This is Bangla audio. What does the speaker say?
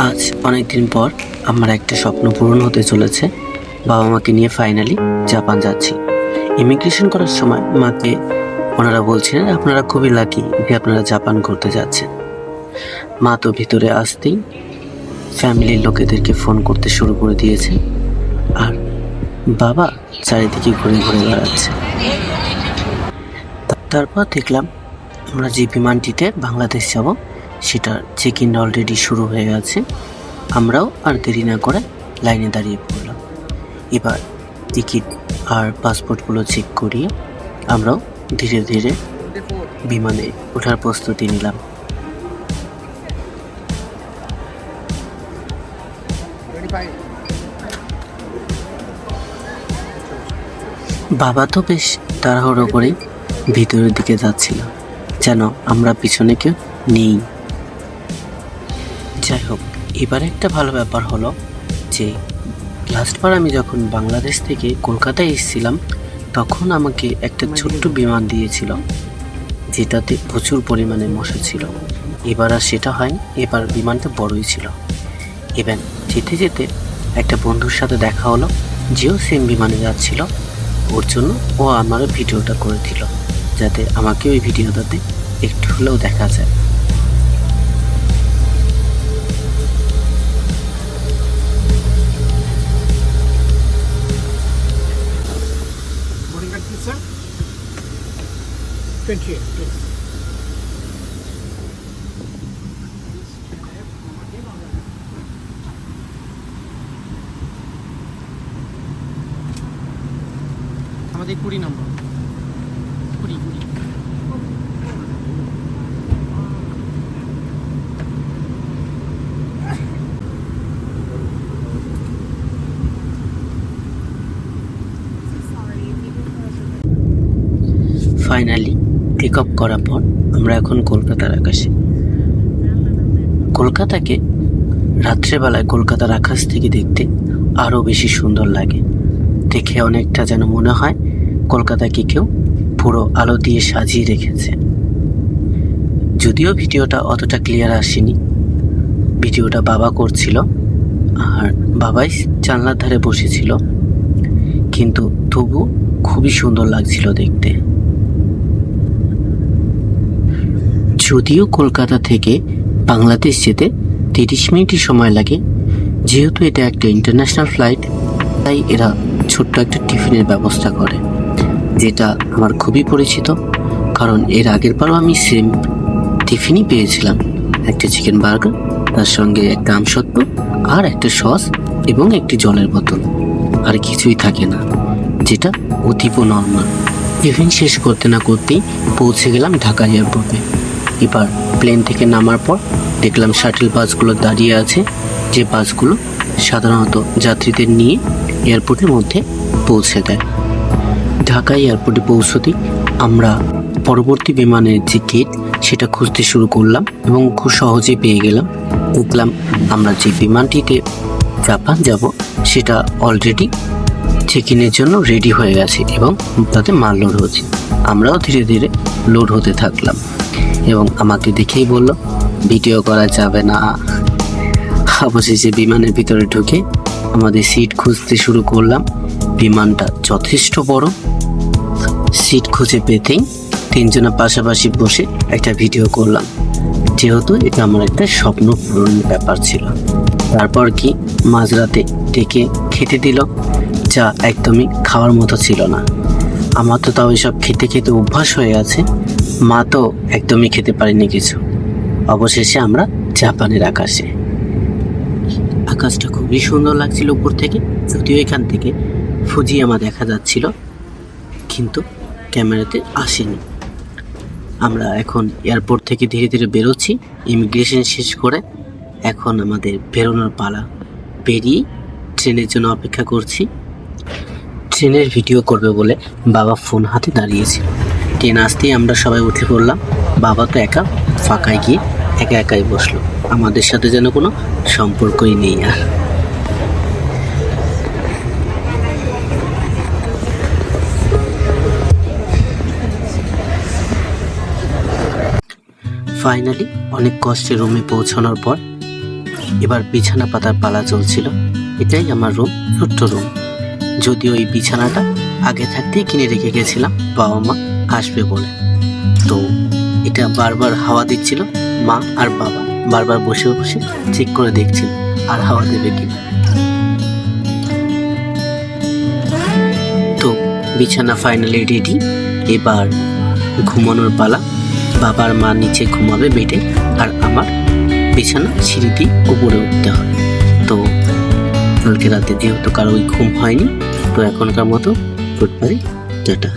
আজ অনেকদিন পর আমার একটা স্বপ্ন পূরণ হতে চলেছে। বাবা মাকে নিয়ে ফাইনালি জাপান যাচ্ছি। ইমিগ্রেশন করার সময় মাকে ওনারা বলছিলেন আপনারা খুবই লাকি যে আপনারা জাপান ঘুরতে যাচ্ছেন। মা তো ভিতরে আসতেই ফ্যামিলির লোকেদেরকে ফোন করতে শুরু করে দিয়েছে, আর বাবা চারিদিকে ঘুরে ঘুরে বেড়াচ্ছে। তারপর দেখলাম আমরা যে বিমানটিতে বাংলাদেশ যাব সেটার চেক ইন অলরেডি শুরু হয়ে গেছে। আমরাও আর দেরি না করে লাইনে দাঁড়িয়ে পড়লাম। এবার টিকিট আর পাসপোর্টগুলো চেক করিয়ে আমরাও ধীরে ধীরে বিমানে ওঠার প্রস্তুতি নিলাম। বাবা তো বেশ তাড়াহুড়ো করে ভিতরের দিকে যাচ্ছিল, যেন আমরা পিছনে কেউ নেই। যাই হোক, এবারে একটা ভালো ব্যাপার হলো যে লাস্টবার আমি যখন বাংলাদেশ থেকে কলকাতায় এসেছিলাম তখন আমাকে একটা ছোট্ট বিমান দিয়েছিল যেটাতে প্রচুর পরিমাণে মশা ছিল। এবার আর সেটা হয়নি, এবার বিমানটা বড়ই ছিল। এবার যেতে যেতে একটা বন্ধুর সাথে দেখা হলো, যেও সেম বিমানে যাচ্ছিল। ওর জন্য ও আমার ভিডিওটা করে দিল যাতে আমাকে ওই ভিডিওটাতে একটু হলেও দেখা যায়। আমাদের 20 নম্বর 20 ফাইনালি টেক অফ করার পর আমরা এখন কলকাতার আকাশে। কলকাতাকে রাত্রেবেলায় কলকাতার আকাশ থেকে দেখতে আরও বেশি সুন্দর লাগে। দেখে অনেকটা যেন মনে হয় কলকাতাকে কেউ পুরো আলো দিয়ে সাজিয়ে রেখেছে। যদিও ভিডিওটা অতটা ক্লিয়ার আসেনি, ভিডিওটা বাবা করছিল আর বাবাই জানলার ধারে বসেছিল, কিন্তু তবু খুবই সুন্দর লাগছিল দেখতে। যদিও কলকাতা থেকে বাংলাদেশ যেতে 30 মিনিটই সময় লাগে, যেহেতু এটা একটা ইন্টারন্যাশনাল ফ্লাইট তাই এরা ছোট্ট একটা টিফিনের ব্যবস্থা করে, যেটা আমার খুবই পরিচিত। কারণ এর আগের বারও আমি সেম টিফিনই পেয়েছিলাম, একটা চিকেন বার্গার, তার সঙ্গে একটা আমসত্ত্ব আর একটা সস এবং একটি জলের বোতল, আর কিছুই থাকে না, যেটা অতীব নর্মাল। টিফিন শেষ করতে না করতেই পৌঁছে গেলাম ঢাকা এয়ারপোর্টে। এবার প্লেন থেকে নামার পর দেখলাম শাটল বাসগুলো দাঁড়িয়ে আছে, যে বাসগুলো সাধারণত যাত্রীদের নিয়ে এয়ারপোর্টের মধ্যে পৌঁছে দেয়। ঢাকা এয়ারপোর্টে পৌঁছতেই আমরা পরবর্তী বিমানের যে গেট সেটা খুঁজতে শুরু করলাম এবং খুব সহজে পেয়ে গেলাম। দেখলাম আমরা যে বিমানটিতে জাপান যাব সেটা অলরেডি চেক ইনের জন্য রেডি হয়ে গেছে এবং তাতে মাল লোড হচ্ছে। আমরাও ধীরে ধীরে লোড হতে থাকলাম এবং আমাকে দেখেই বলল ভিডিও করা যাবে না। অবশেষে বিমানের ভিতরে ঢুকে আমাদের সিট খুঁজতে শুরু করলাম। বিমানটা যথেষ্ট বড়, সিট খুঁজে পেতেই তিনজনের পাশাপাশি বসে একটা ভিডিও করলাম, যেহেতু এটা আমার একটা স্বপ্ন পূরণের ব্যাপার ছিল। তারপর কি মাঝরাতে ডেকে খেতে দিল, যা একদমই খাওয়ার মতো ছিল না। আমার তো তাও এসব খেতে খেতে অভ্যাস হয়ে আছে, মা তো একদমই খেতে পারেনি কিছু। অবশেষে আমরা জাপানের আকাশে। আকাশটা খুবই সুন্দর লাগছিল উপর থেকে, যদিও এখান থেকে ফুজিয়ামা দেখা যাচ্ছিল কিন্তু ক্যামেরাতে আসেনি। আমরা এখন এয়ারপোর্ট থেকে ধীরে ধীরে বেরোচ্ছি। ইমিগ্রেশন শেষ করে এখন আমাদের বেরোনোর পালা। বেরিয়ে ট্রেনের জন্য অপেক্ষা করছি। ট্রেনের ভিডিও করবে বলে বাবা ফোন হাতে দাঁড়িয়েছিল। ট্রেন আসতেই আমরা সবাই উঠে পড়লাম। বাবা তো একা ফাঁকায় গিয়ে একা একাই বসলো, আমাদের সাথে যেন কোনো সম্পর্কই নেই আর। ফাইনালি অনেক কষ্টে রুমে পৌঁছানোর পর এবার বিছানা পাতার পালা চলছিল। এটাই আমার রুম, ছোট্ট রুম। যদিও এই বিছানাটা আগে থাকতেই কিনে রেখে গেছিলাম বাবা মা আসবে বলে। তো এটা বারবার হাওয়া দিচ্ছিল, মা আর বাবা বারবার বসে বসে চেক করে দেখছিল আর হাওয়া দেবে কিনা। তো বিছানা ফাইনালি রেডি, এবার ঘুমানোর পালা। বাবার মা নিচে ঘুমাবে বেডে, আর আমার বিছানা সিঁড়ি দিয়ে উপরে উঠতে হয়। তো কালকে রাতে যেহেতু কারোই ঘুম হয়নি, তো এখনকার মতো গুড বাই, টাটা।